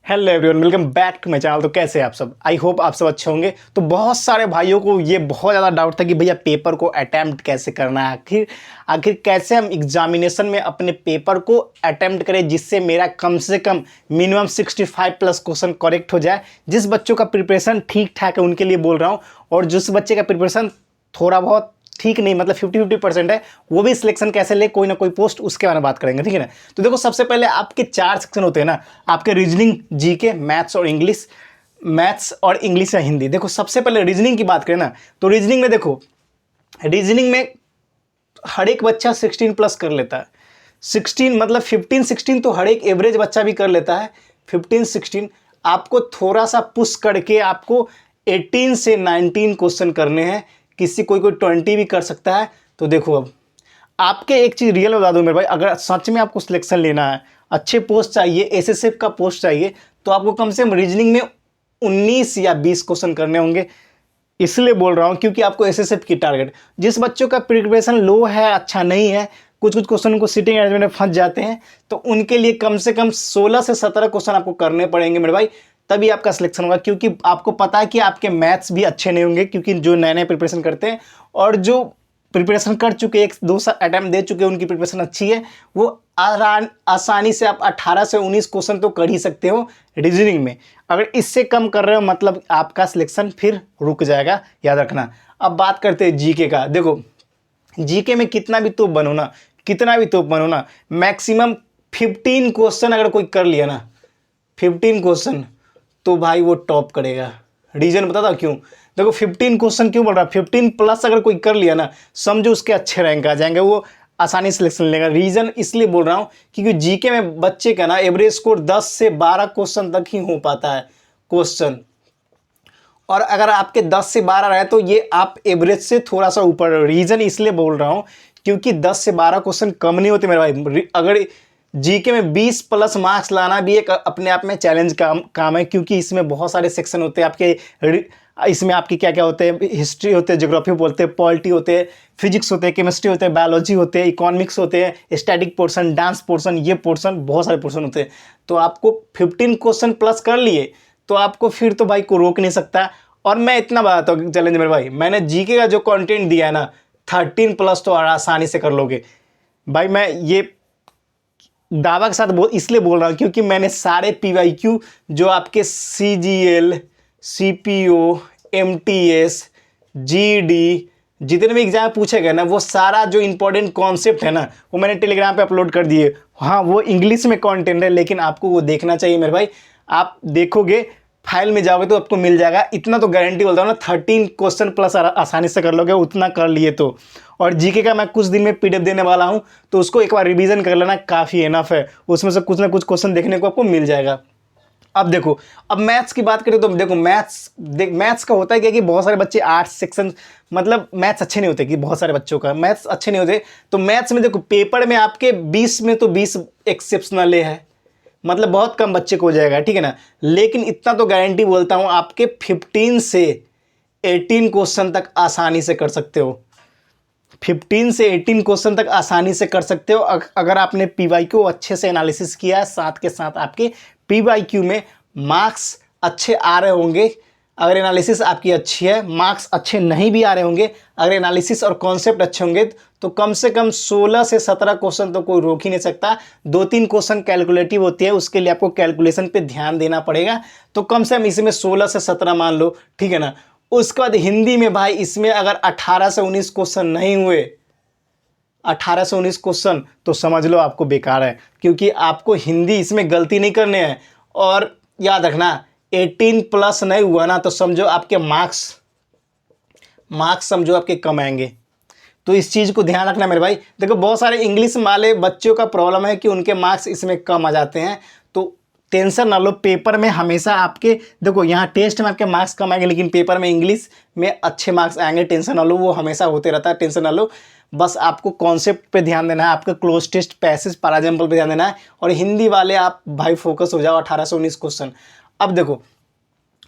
Hello everyone, welcome back to my channel. तो कैसे हैं आप सब? आई होप आप सब अच्छे होंगे। तो बहुत सारे भाइयों को ये बहुत ज़्यादा डाउट था कि भैया पेपर को अटैम्प्ट कैसे करना है, आखिर कैसे हम एग्जामिनेशन में अपने पेपर को अटैम्प्ट करें जिससे मेरा कम से कम मिनिमम 65 प्लस क्वेश्चन करेक्ट हो जाए। जिस बच्चों का प्रिपरेशन ठीक ठाक है उनके लिए बोल रहा हूँ, और जिस बच्चे का प्रिपरेशन थोड़ा बहुत ठीक नहीं, मतलब 50-50% है, वो भी सिलेक्शन कैसे ले कोई ना कोई पोस्ट, उसके बारे में बात करेंगे, ठीक है ना। तो देखो, सबसे पहले आपके 4 सेक्शन होते हैं ना, आपके रीजनिंग, जीके, मैथ्स और इंग्लिश या हिंदी। देखो, सबसे पहले रीजनिंग की बात करें ना, तो रीजनिंग में देखो, रीजनिंग में हर एक बच्चा 16 प्लस कर लेता है। 16 मतलब 15-16 तो हर एक एवरेज बच्चा भी कर लेता है। 15-16 आपको थोड़ा सा पुश करके आपको 18 से 19 क्वेश्चन करने हैं। किसी कोई 20 भी कर सकता है। तो देखो, अब आपके एक चीज़ रियल बता दूं मेरे भाई, अगर सच में आपको सिलेक्शन लेना है, अच्छे पोस्ट चाहिए, एसएसएफ का पोस्ट चाहिए, तो आपको कम से कम रीजनिंग में 19 या 20 क्वेश्चन करने होंगे। इसलिए बोल रहा हूँ क्योंकि आपको एसएसएफ की टारगेट, जिस बच्चों का प्रिपरेशन लो है, अच्छा नहीं है, कुछ कुछ क्वेश्चन को सिटिंग अरेंजमेंट में फंस जाते हैं, तो उनके लिए कम से कम 16 से 17 क्वेश्चन आपको करने पड़ेंगे मेरे भाई, तभी आपका सिलेक्शन होगा। क्योंकि आपको पता है कि आपके मैथ्स भी अच्छे नहीं होंगे, क्योंकि जो नए नए प्रिपरेशन करते हैं और जो प्रिपरेशन कर चुके, एक दो अटैम्प्ट दे चुके, उनकी प्रिपरेशन अच्छी है, वो आसानी से आप 18 से 19 क्वेश्चन तो कर ही सकते हो रीजनिंग में। अगर इससे कम कर रहे हो, मतलब आपका सिलेक्शन फिर रुक जाएगा, याद रखना। अब बात करते हैं जीके का। देखो, जीके में कितना भी तोप बनो ना, मैक्सिमम 15 क्वेश्चन अगर कोई कर लिया ना, 15 क्वेश्चन, तो भाई वो टॉप करेगा। रीजन बता दो क्यों। देखो, 15 क्वेश्चन क्यों बोल रहा है, 15 प्लस अगर कोई कर लिया ना, समझो उसके अच्छे रैंक आ जाएंगे, वो आसानी से सिलेक्शन लेगा। रीजन इसलिए बोल रहा हूँ क्योंकि जीके में बच्चे का ना एवरेज स्कोर 10 से 12 क्वेश्चन तक ही हो पाता है क्वेश्चन, और अगर आपके 10 से 12 रहे तो ये आप एवरेज से थोड़ा सा ऊपर। रीजन इसलिए बोल रहा हूँ क्योंकि 10 से 12 क्वेश्चन कम नहीं होते मेरे भाई। अगर जीके में 20 प्लस मार्क्स लाना भी एक अपने आप में चैलेंज काम है, क्योंकि इसमें बहुत सारे सेक्शन होते हैं आपके। इसमें आपके क्या क्या होते हैं, हिस्ट्री होते हैं, ज्योग्राफी बोलते हैं, पॉलिटी होते हैं, फिजिक्स होते हैं, केमिस्ट्री होते हैं, बायोलॉजी होते हैं, इकोनॉमिक्स होते हैं, स्टैटिक पोर्शन, डांस पोर्शन, ये पोर्शन, बहुत सारे पोर्शन होते हैं। तो आपको 15 क्वेश्चन प्लस कर लिए तो आपको फिर तो भाई को रोक नहीं सकता। और मैं इतना बताता हूँ चैलेंज मेरे भाई, मैंने जीके का जो कंटेंट दिया है ना, 13 प्लस तो आसानी से कर लोगे भाई। मैं ये दावा के साथ इसलिए बोल रहा हूँ क्योंकि मैंने सारे पीवाईक्यू जो आपके सीजीएल, सीपीओ, एमटीएस, जीडी, जितने भी एग्जाम पूछे गए ना, वो सारा जो इंपॉर्टेंट कॉन्सेप्ट है ना, वो मैंने टेलीग्राम पे अपलोड कर दिए। हाँ, वो इंग्लिश में कंटेंट है, लेकिन आपको वो देखना चाहिए मेरे भाई। आप देखोगे, फाइल में जाओगे तो आपको मिल जाएगा। इतना तो गारंटी बोलता हूँ ना, 13 क्वेश्चन प्लस आसानी से कर लोगे, उतना कर लिए तो। और जीके का मैं कुछ दिन में पीडीएफ देने वाला हूँ, तो उसको एक बार रिवीजन कर लेना, काफ़ी इनफ है। उसमें से कुछ ना कुछ क्वेश्चन देखने को आपको मिल जाएगा। अब देखो, अब मैथ्स की बात करें तो देखो, मैथ्स का होता है क्या कि बहुत सारे बच्चे आर्ट्स सेक्शन, मतलब मैथ्स अच्छे नहीं होते, कि बहुत सारे बच्चों का मैथ्स अच्छे नहीं होते। तो मैथ्स में देखो, पेपर में आपके 20 में तो 20 एक्सेप्शनल है, मतलब बहुत कम बच्चे को हो जाएगा, ठीक है ना। लेकिन इतना तो गारंटी बोलता हूँ, आपके 15 से 18 क्वेश्चन तक आसानी से कर सकते हो। 15 से 18 क्वेश्चन तक आसानी से कर सकते हो अगर आपने पीवाईक्यू अच्छे से एनालिसिस किया है, साथ के साथ आपके पीवाईक्यू में मार्क्स अच्छे आ रहे होंगे। अगर एनालिसिस आपकी अच्छी है, मार्क्स अच्छे नहीं भी आ रहे होंगे, अगर एनालिसिस और कॉन्सेप्ट अच्छे होंगे, तो कम से कम 16 से 17 क्वेश्चन तो कोई रोक ही नहीं सकता। 2-3 क्वेश्चन कैलकुलेटिव होती है, उसके लिए आपको कैलकुलेशन पे ध्यान देना पड़ेगा। तो कम से कम इसमें 16 से 17 मान लो, ठीक है ना। उसके बाद हिंदी में भाई, इसमें अगर 18 से 19 क्वेश्चन नहीं हुए, 18 से 19 क्वेश्चन, तो समझ लो आपको बेकार है, क्योंकि आपको हिंदी इसमें गलती नहीं करने हैं। और याद रखना, 18 प्लस नहीं हुआ ना, तो समझो आपके मार्क्स समझो आपके कम आएंगे। तो इस चीज़ को ध्यान रखना मेरे भाई। देखो, बहुत सारे इंग्लिश वाले बच्चों का प्रॉब्लम है कि उनके मार्क्स इसमें कम आ जाते हैं, तो टेंशन ना लो। पेपर में हमेशा आपके, देखो, यहाँ टेस्ट में आपके मार्क्स कम आएंगे, लेकिन पेपर में इंग्लिश में अच्छे मार्क्स आएंगे। टेंशन ना लो, वो हमेशा होते रहता है, टेंशन ना लो। बस आपको कॉन्सेप्ट पे ध्यान देना है, आपका क्लोज टेस्ट, पैसेज, पैराग्राफ पे ध्यान देना है। और हिंदी वाले आप भाई फोकस हो जाओ, 18 से 19 क्वेश्चन। अब देखो,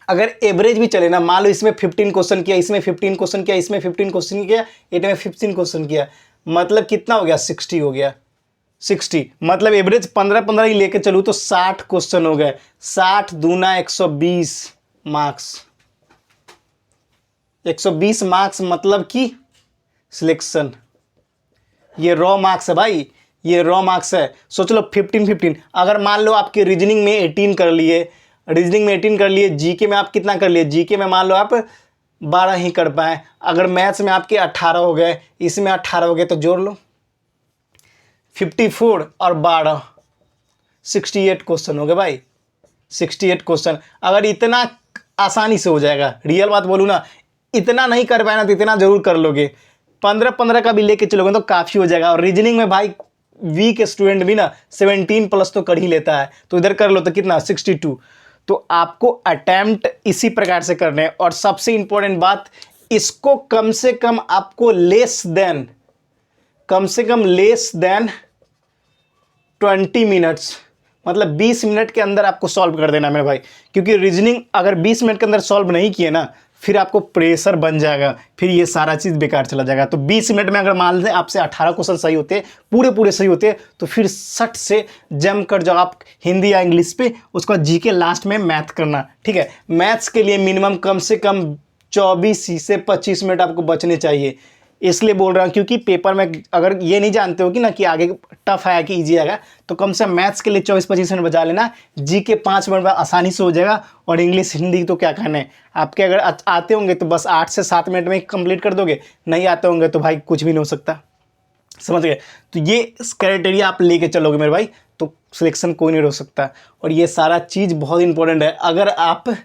अगर एवरेज भी चले ना, मान लो इसमें 15 क्वेश्चन किया, इसमें 15 क्वेश्चन किया, इसमें 15 क्वेश्चन किया, 8 में 15 क्वेश्चन किया, मतलब कितना हो गया, 60 हो गया। 60, मतलब एवरेज 15-15 ही लेके चलूँ तो 60 क्वेश्चन हो गए। 60 दूना 120 मार्क्स। 120 मार्क्स मतलब कि सिलेक्शन। ये रॉ मार्क्स है भाई, ये रॉ मार्क्स है। सोच लो 15-15, अगर मान लो आपके रीजनिंग में 18 कर लिए, रीजनिंग में 18 कर लिए, जीके में आप कितना कर लिए, जीके में मान लो आप 12 ही कर पाए, अगर मैथ्स में आपके 18 हो गए, इसमें 18 हो गए, तो जोड़ लो 54 और 12, 68 क्वेश्चन हो गए भाई। 68 क्वेश्चन अगर इतना आसानी से हो जाएगा, रियल बात बोलूँ ना, इतना नहीं कर पाए ना तो इतना जरूर कर लोगे। 15-15 का भी लेके चलोगे तो काफ़ी हो जाएगा। और रीजनिंग में भाई वीक स्टूडेंट भी ना 17 प्लस तो कर ही लेता है, तो इधर कर लो तो कितना 62। तो आपको अटेम्प्ट इसी प्रकार से करने हैं। और सबसे इंपॉर्टेंट बात, इसको कम से कम आपको लेस देन 20 मिनट्स, मतलब 20 मिनट के अंदर आपको सॉल्व कर देना मेरे भाई। क्योंकि रीजनिंग अगर 20 मिनट के अंदर सॉल्व नहीं किए ना, फिर आपको प्रेशर बन जाएगा, फिर ये सारा चीज़ बेकार चला जाएगा। तो 20 मिनट में अगर मान लें आपसे 18 क्वेश्चन सही होते, पूरे सही होते, तो फिर सट से जम कर जाओ आप हिंदी या इंग्लिश पे, उसका जीके लास्ट में मैथ करना। ठीक है, मैथ्स के लिए मिनिमम कम से कम 24 से 25 मिनट आपको बचने चाहिए। इसलिए बोल रहा हूँ क्योंकि पेपर में अगर ये नहीं जानते हो कि ना कि आगे टफ है कि इजी आएगा, तो कम से कम मैथ्स के लिए 24-25 मिनट बचा लेना। जी के 5 मिनट में आसानी से हो जाएगा। और इंग्लिश हिंदी तो क्या कहना है, आपके अगर आते होंगे तो बस 8 से 7 मिनट में कंप्लीट कर दोगे, नहीं आते होंगे तो भाई कुछ भी नहीं हो सकता। समझ गए? तो ये क्राइटेरिया आप लेके चलोगे मेरे भाई, तो सिलेक्शन कोई नहीं रोक सकता। और ये सारा चीज़ बहुत इंपॉर्टेंट है। अगर आप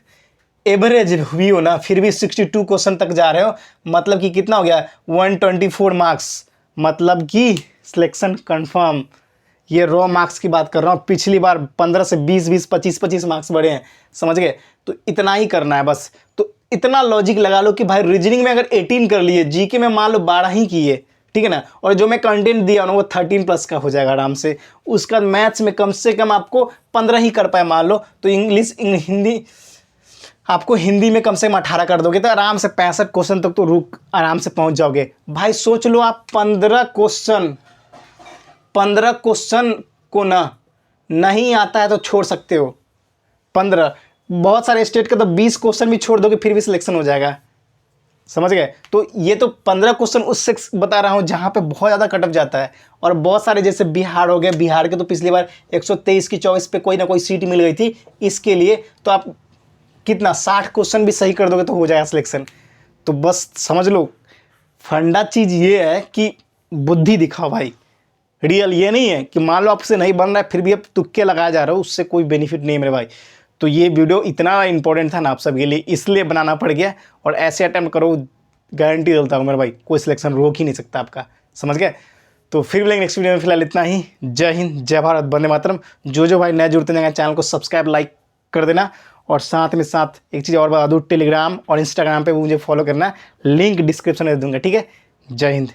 एवरेज हुई हो ना, फिर भी 62 क्वेश्चन तक जा रहे हो, मतलब कि कितना हो गया 124 मार्क्स, मतलब कि सिलेक्शन कंफर्म। ये रॉ मार्क्स की बात कर रहा हूँ। पिछली बार 15 से 20-20, 25-25 मार्क्स बढ़े हैं। समझ गए? तो इतना ही करना है बस। तो इतना लॉजिक लगा लो कि भाई रीजनिंग में अगर 18 कर लिए, जीके में मान लो 12 ही किए, ठीक है ना, और जो मैं कंटेंट दिया ना वो 13 प्लस का हो जाएगा आराम से। उसका मैथ्स में कम से कम आपको 15 ही कर पाए मान लो, तो हिंदी आपको हिंदी में कम से कम 18 कर दोगे, तो आराम से 65 क्वेश्चन तक तो रुक आराम से पहुंच जाओगे भाई। सोच लो आप 15 क्वेश्चन को ना नहीं आता है तो छोड़ सकते हो। 15, बहुत सारे स्टेट के तो 20 क्वेश्चन भी छोड़ दोगे फिर भी सिलेक्शन हो जाएगा। समझ गए? तो ये तो 15 क्वेश्चन उससे बता रहा हूँ जहाँ पे बहुत ज़्यादा कटअप जाता है। और बहुत सारे जैसे बिहार हो गए, बिहार के तो पिछली बार 123 की 24 पे कोई ना कोई सीट मिल गई थी इसके लिए, तो आप कितना 60 क्वेश्चन भी सही कर दोगे तो हो जाएगा सिलेक्शन। तो बस समझ लो, फंडा चीज़ ये है कि बुद्धि दिखाओ भाई। रियल ये नहीं है कि मान लो आपसे नहीं बन रहा है फिर भी आप तुक्के लगाए जा रहे हो, उससे कोई बेनिफिट नहीं है मेरे भाई। तो ये वीडियो इतना इंपॉर्टेंट था ना आप सबके लिए, इसलिए बनाना पड़ गया। और ऐसे अटैम्प्ट करो, गारंटी देता हूँ मेरे भाई, कोई सिलेक्शन रोक ही नहीं सकता आपका। समझ गए? तो फिर मिलेंगे नेक्स्ट वीडियो में। फिलहाल इतना ही। जय हिंद, जय भारत, वंदे मातरम। जो भाई नए जुड़ते जाएंगे चैनल को सब्सक्राइब लाइक कर देना। और साथ में साथ एक चीज़ और बता दूँ, टेलीग्राम और इंस्टाग्राम पे मुझे फॉलो करना, लिंक डिस्क्रिप्शन में दे दूँगा। ठीक है? जय हिंद।